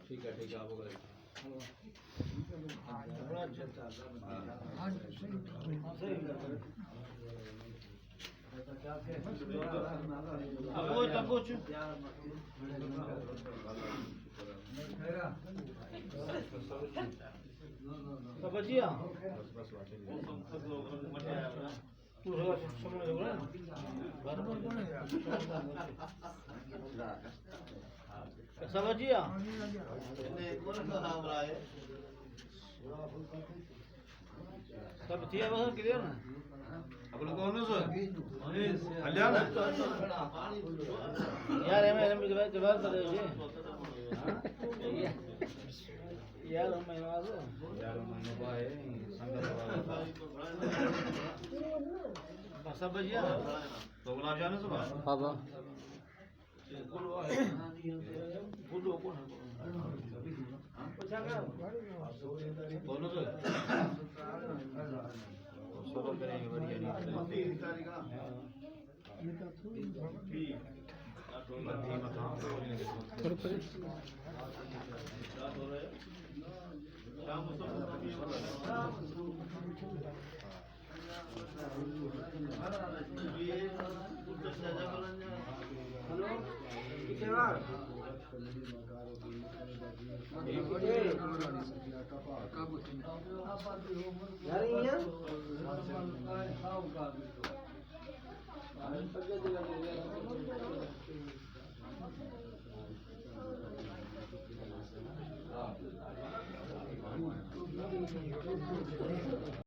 ठीक है आप हो गए बचिया समझिया सब थी बस क्लियर ना अब लोग कौन है कल्याण यार हमें जवाब दे दे यार हम महीना दो यार महीनों का है संगत वाला सब बजिया तो गुलाब जामुन सुबह बाबा बोलो तो सोलो करेंगे बढ़िया यार